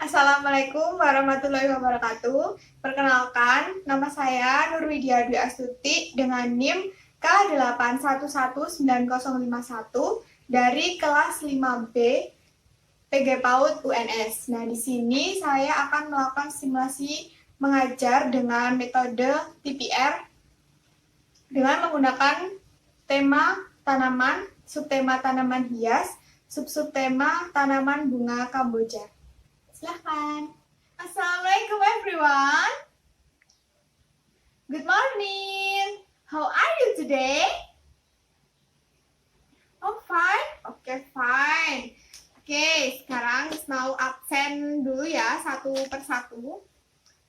Assalamualaikum warahmatullahi wabarakatuh. Perkenalkan, nama saya Nurwidia Dwi Astuti dengan NIM K811951 dari kelas 5B PG PAUD UNS. Nah, di sini saya akan melakukan simulasi mengajar dengan metode TPR dengan menggunakan tema tanaman, subtema tanaman hias, subtema tanaman bunga Kamboja. Silahkan. Assalamualaikum everyone. Good morning. How are you today? Oh fine. Okay, fine. Oke, sekarang mau absen dulu ya satu persatu.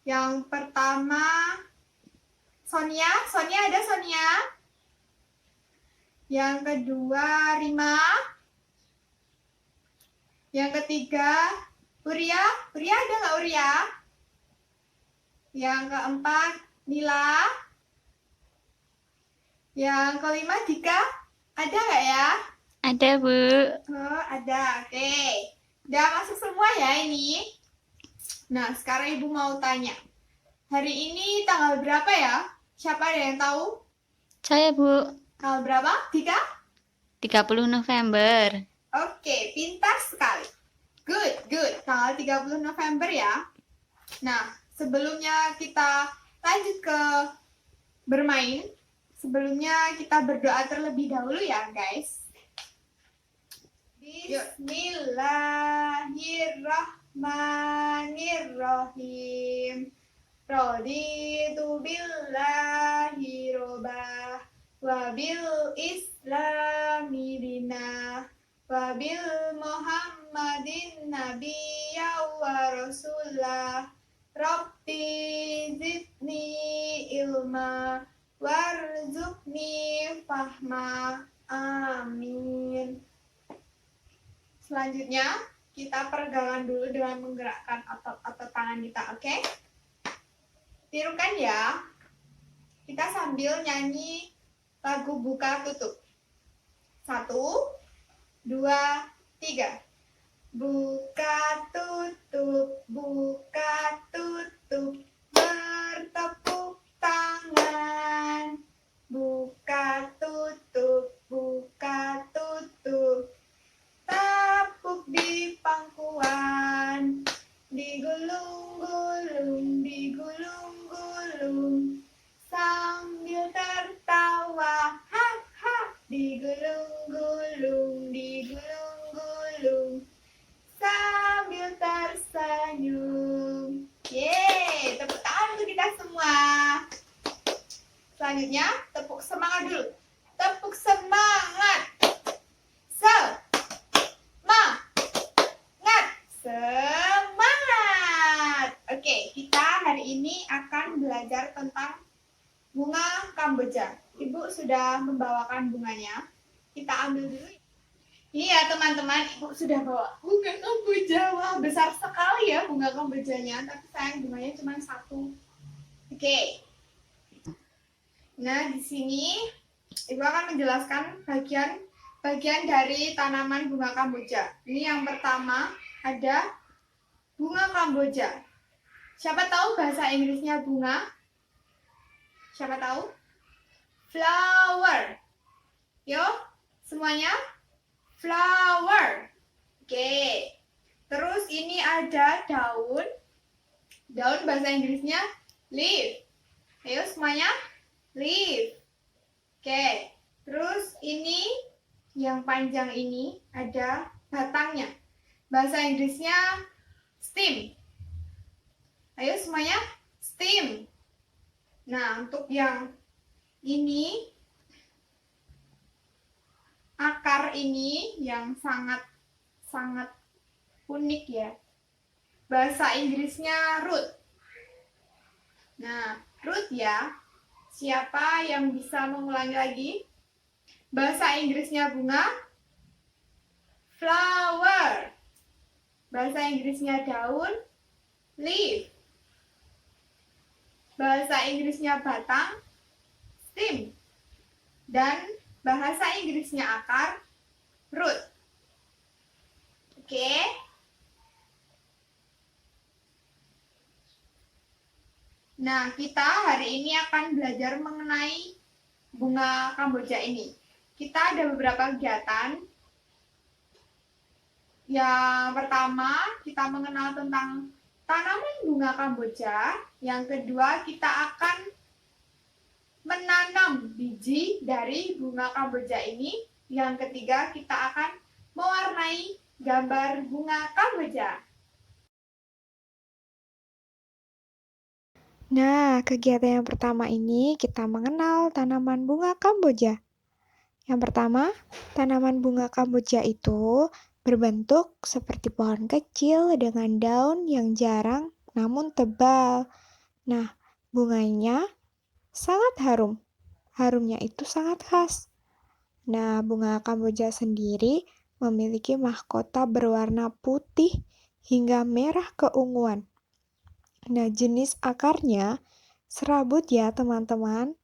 Yang pertama Sonia. Sonia ada Sonia? Yang kedua Rima. Yang ketiga Uria. Uria ada nggak Uria? Yang keempat Nila. Yang kelima Dika. Ada nggak ya? Ada, Bu. Oh, ada. Oke. Udah masuk semua ya ini? Nah, sekarang Ibu mau tanya. Hari ini tanggal berapa ya? Siapa ada yang tahu? Saya, Bu. Tanggal berapa? Dika? 30 November. Oke, pintar sekali. Good, good. Tanggal 30 November ya. Nah, sebelumnya kita lanjut ke bermain, sebelumnya kita berdoa terlebih dahulu ya, guys. Bismillahirrahmanirrahim. Raditu billahi robah wa bil islami dinah wa bil muhammadin nabiyya wa rasulah. Rabbi zidni ilma warzuqni fahma. Amin. Selanjutnya, kita peregangan dulu dengan menggerakkan otot tangan kita, oke? Tirukan ya. Kita sambil nyanyi lagu buka tutup. 1, 2, 3. Buka tutup, bertepuk tangan. Buka tutup, tepuk di pangkuan. Digulung-gulung, sambil tertawa. Ha, ha. Digulung-gulung, sambil tersenyum. Yeay, tepuk tangan untuk kita semua. Selanjutnya, tepuk semangat dulu. Tepuk semangat. Semangat. Oke, kita hari ini akan belajar tentang bunga Kamboja. Ibu sudah membawakan bunganya. Kita ambil dulu. Ini ya teman-teman, Ibu sudah bawa bunga Kamboja. Wah, besar sekali ya bunga Kambojanya. Tapi sayang bunganya cuma satu. Oke. Nah, di sini Ibu akan menjelaskan bagian dari tanaman bunga Kamboja. Ini yang pertama ada bunga Kamboja. Siapa tahu bahasa Inggrisnya bunga? Siapa tahu? Flower. Yo, semuanya? Flower. Oke. Terus ini ada daun. Daun bahasa Inggrisnya leaf. Ayo semuanya? Leaf. Oke. Terus ini yang panjang ini ada batangnya. Bahasa Inggrisnya stem. Ayo semuanya, stem. Nah, untuk yang ini, akar ini yang sangat unik ya. Bahasa Inggrisnya root. Nah, root ya. Siapa yang bisa mengulangi lagi? Bahasa Inggrisnya bunga, flower. Bahasa Inggrisnya daun, leaf. Bahasa Inggrisnya batang, stem. Dan bahasa Inggrisnya akar, root. Oke. Nah, kita hari ini akan belajar mengenai bunga Kamboja ini. Kita ada beberapa kegiatan. Yang pertama, kita mengenal tentang tanaman bunga Kamboja. Yang kedua, kita akan menanam biji dari bunga Kamboja ini. Yang ketiga, kita akan mewarnai gambar bunga Kamboja. Nah, kegiatan yang pertama ini kita mengenal tanaman bunga Kamboja. Yang pertama, tanaman bunga Kamboja itu berbentuk seperti pohon kecil dengan daun yang jarang namun tebal. Nah, bunganya sangat harum. Harumnya itu sangat khas. Nah, bunga Kamboja sendiri memiliki mahkota berwarna putih hingga merah keunguan. Nah, jenis akarnya serabut ya teman-teman,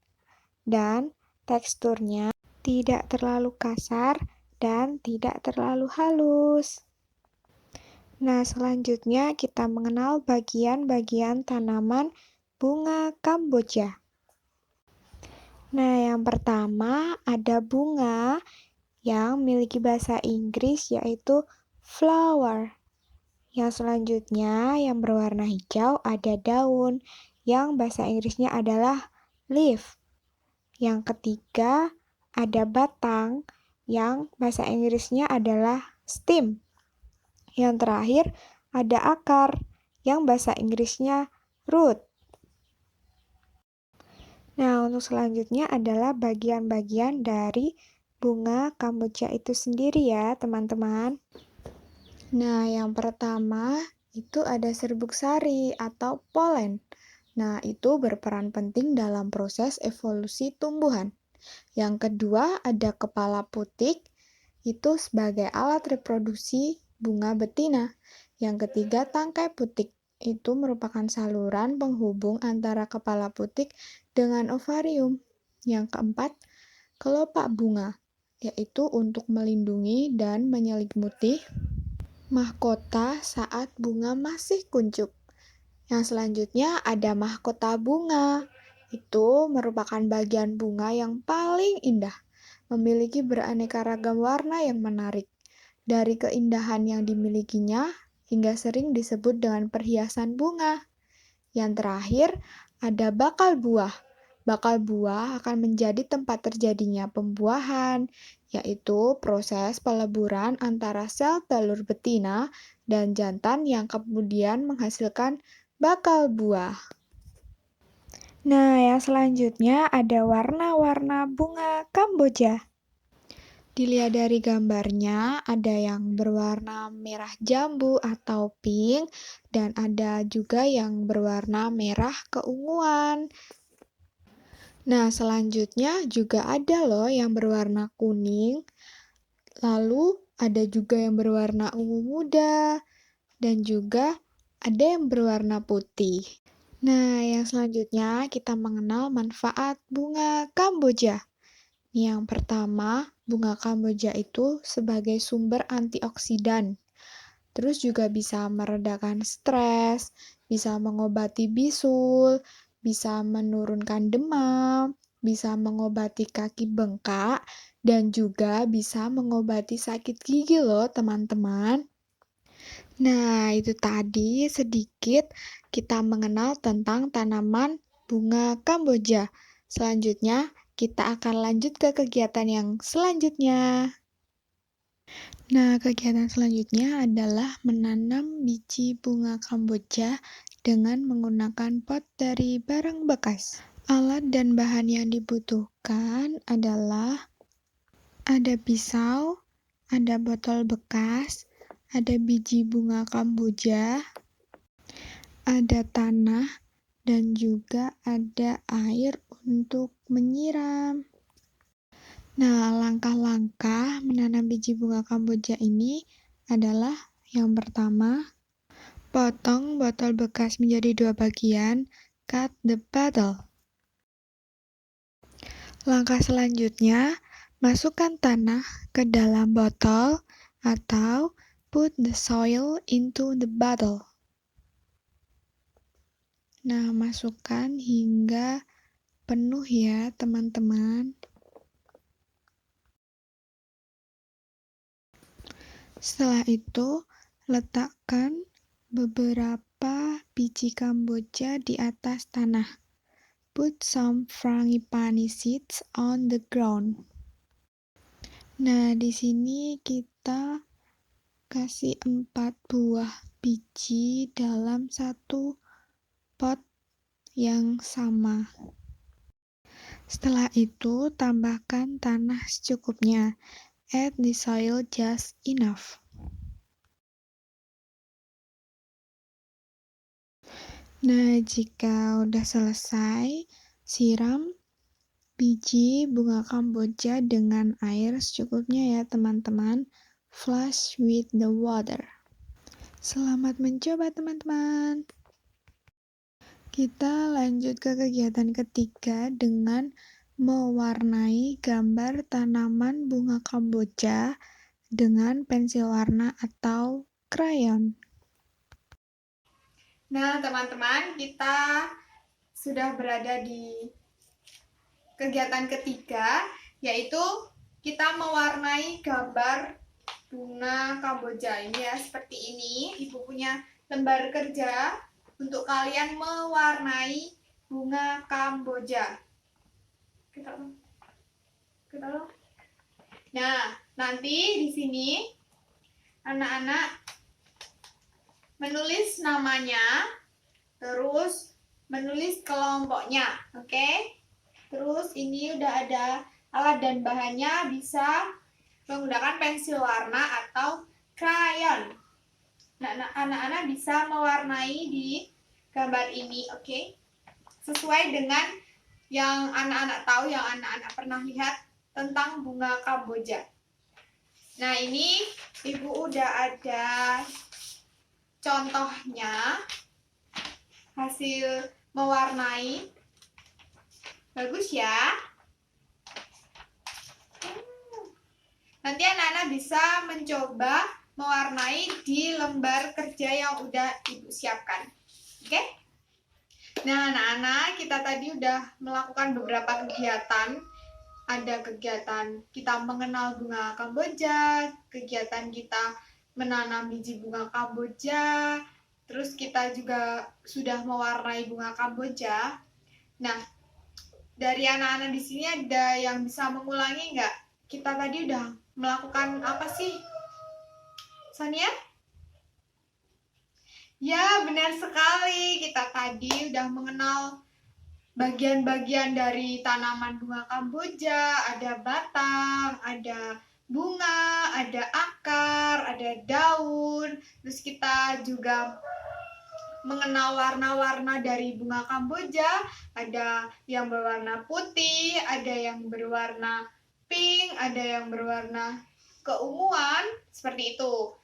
dan teksturnya tidak terlalu kasar dan tidak terlalu halus. Nah, selanjutnya kita mengenal bagian-bagian tanaman bunga Kamboja. Nah, yang pertama ada bunga yang memiliki bahasa Inggris yaitu flower. Yang selanjutnya yang berwarna hijau ada daun yang bahasa Inggrisnya adalah leaf. Yang ketiga ada batang yang bahasa Inggrisnya adalah stem. Yang terakhir ada akar yang bahasa Inggrisnya root. Nah, untuk selanjutnya adalah bagian-bagian dari bunga Kamboja itu sendiri ya, teman-teman. Nah, yang pertama itu ada serbuk sari atau polen. Nah, itu berperan penting dalam proses evolusi tumbuhan. Yang kedua ada kepala putik, itu sebagai alat reproduksi bunga betina. Yang ketiga tangkai putik, itu merupakan saluran penghubung antara kepala putik dengan ovarium. Yang keempat, kelopak bunga, yaitu untuk melindungi dan menyelimuti mahkota saat bunga masih kuncup. Yang selanjutnya ada mahkota bunga. Itu merupakan bagian bunga yang paling indah, memiliki beraneka ragam warna yang menarik. Dari keindahan yang dimilikinya hingga sering disebut dengan perhiasan bunga. Yang terakhir ada bakal buah. Bakal buah akan menjadi tempat terjadinya pembuahan, yaitu proses peleburan antara sel telur betina dan jantan yang kemudian menghasilkan bakal buah. Nah, yang selanjutnya ada warna-warna bunga Kamboja. Dilihat dari gambarnya, ada yang berwarna merah jambu atau pink, dan ada juga yang berwarna merah keunguan. Nah, selanjutnya juga ada loh yang berwarna kuning, lalu ada juga yang berwarna ungu muda, dan juga ada yang berwarna putih. Nah, yang selanjutnya kita mengenal manfaat bunga Kamboja. Yang pertama, bunga Kamboja itu sebagai sumber antioksidan. Terus juga bisa meredakan stres, bisa mengobati bisul, bisa menurunkan demam, bisa mengobati kaki bengkak, dan juga bisa mengobati sakit gigi loh teman-teman. Nah, itu tadi sedikit kita mengenal tentang tanaman bunga Kamboja. Selanjutnya, kita akan lanjut ke kegiatan yang selanjutnya. Nah, kegiatan selanjutnya adalah menanam biji bunga Kamboja dengan menggunakan pot dari barang bekas. Alat dan bahan yang dibutuhkan adalah ada pisau, ada botol bekas, ada biji bunga Kamboja, ada tanah, dan juga ada air untuk menyiram. Nah, langkah-langkah menanam biji bunga Kamboja ini adalah yang pertama, potong botol bekas menjadi 2 bagian, cut the bottle. Langkah selanjutnya, masukkan tanah ke dalam botol atau put the soil into the bottle. Nah, masukkan hingga penuh ya, teman-teman. Setelah itu, letakkan beberapa biji kamboja di atas tanah. Put some frangipani seeds on the ground. Nah, di sini kita kasih 4 buah biji dalam satu pot yang sama. Setelah itu, tambahkan tanah secukupnya. Add the soil just enough. Nah, jika udah selesai, siram biji bunga kamboja dengan air secukupnya ya, teman-teman. Flush with the water. Selamat mencoba, teman-teman. Kita lanjut ke kegiatan ketiga dengan mewarnai gambar tanaman bunga kamboja dengan pensil warna atau krayon. Nah, teman-teman, kita sudah berada di kegiatan ketiga, yaitu kita mewarnai gambar bunga kamboja. Ini ya, seperti ini. Ibu punya lembar kerja untuk kalian mewarnai bunga kamboja. Nah, nanti di sini anak-anak menulis namanya, terus menulis kelompoknya, oke? Terus ini udah ada alat dan bahannya, bisa menggunakan pensil warna atau krayon. Nah, anak-anak bisa mewarnai di gambar ini, oke? Sesuai dengan yang anak-anak tahu, yang anak-anak pernah lihat tentang bunga kamboja. Nah, ini Ibu udah ada contohnya hasil mewarnai. Bagus ya. Nanti anak-anak bisa mencoba mewarnai di lembar kerja yang udah Ibu siapkan. Oke? Nah, anak-anak, kita tadi udah melakukan beberapa kegiatan. Ada kegiatan kita mengenal bunga kamboja, kegiatan kita menanam biji bunga kamboja, terus kita juga sudah mewarnai bunga kamboja. Nah, dari anak-anak di sini ada yang bisa mengulangi nggak? Kita tadi udah melakukan apa sih? Sonia? Ya, benar sekali. Kita tadi udah mengenal bagian-bagian dari tanaman bunga kamboja. Ada batang, ada bunga, ada akar, ada daun. Terus kita juga mengenal warna-warna dari bunga kamboja. Ada yang berwarna putih, ada yang berwarna pink, ada yang berwarna keunguan, seperti itu.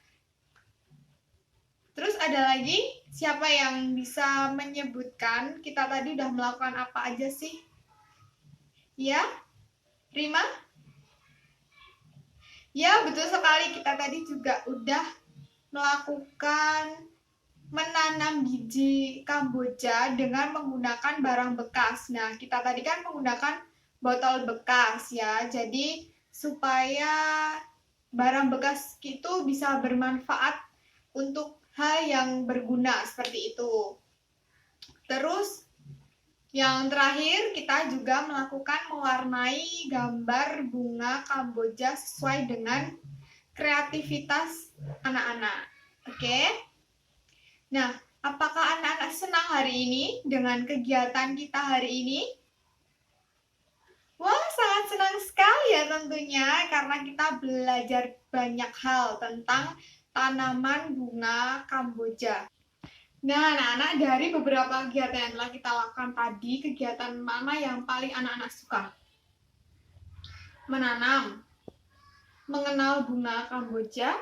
Terus ada lagi, siapa yang bisa menyebutkan kita tadi udah melakukan apa aja sih? Ya? Rima? Ya, betul sekali. Kita tadi juga udah melakukan menanam biji kamboja dengan menggunakan barang bekas. Nah, kita tadi kan menggunakan botol bekas ya. Jadi supaya barang bekas itu bisa bermanfaat untuk hal yang berguna seperti itu. Terus yang terakhir, kita juga melakukan mewarnai gambar bunga kamboja sesuai dengan kreativitas anak-anak. Oke? Nah, apakah anak-anak senang hari ini dengan kegiatan kita hari ini? Wah, sangat senang sekali ya tentunya, karena kita belajar banyak hal tentang tanaman bunga kamboja. Nah, anak-anak, dari beberapa kegiatan yang telah kita lakukan tadi, kegiatan mana yang paling anak-anak suka? Menanam, mengenal bunga kamboja,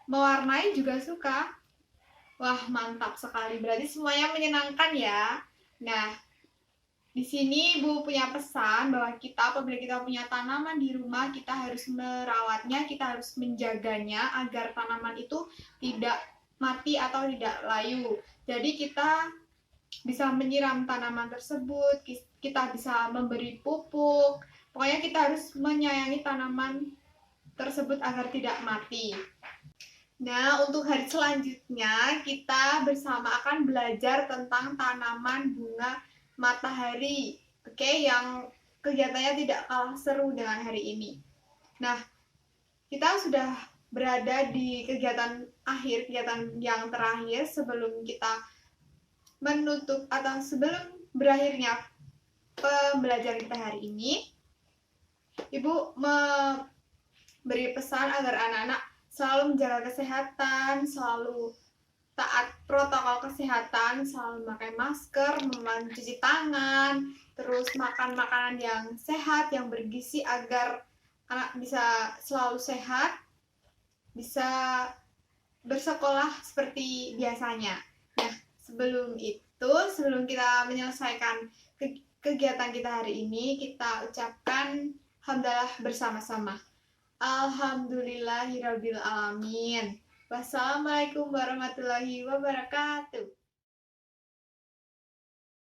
mewarnai juga suka. Wah, mantap sekali. Berarti semuanya menyenangkan ya. Nah, di sini Ibu punya pesan bahwa kita apabila kita punya tanaman di rumah, kita harus merawatnya, kita harus menjaganya agar tanaman itu tidak mati atau tidak layu. Jadi kita bisa menyiram tanaman tersebut, kita bisa memberi pupuk. Pokoknya kita harus menyayangi tanaman tersebut agar tidak mati. Nah, untuk hari selanjutnya kita bersama akan belajar tentang tanaman bunga matahari. Oke, yang kegiatannya tidak kalah seru dengan hari ini. Nah, kita sudah berada di kegiatan akhir, kegiatan yang terakhir sebelum kita menutup atau sebelum berakhirnya pembelajaran kita hari ini. Ibu memberi pesan agar anak-anak selalu menjaga kesehatan, selalu taat protokol kesehatan, selalu memakai masker, mencuci tangan, terus makan makanan yang sehat, yang bergizi agar anak bisa selalu sehat, bisa bersekolah seperti biasanya. Nah, sebelum kita menyelesaikan kegiatan kita hari ini, kita ucapkan hamdalah bersama-sama. Alhamdulillahirabbil alamin. Wassalamualaikum warahmatullahi wabarakatuh.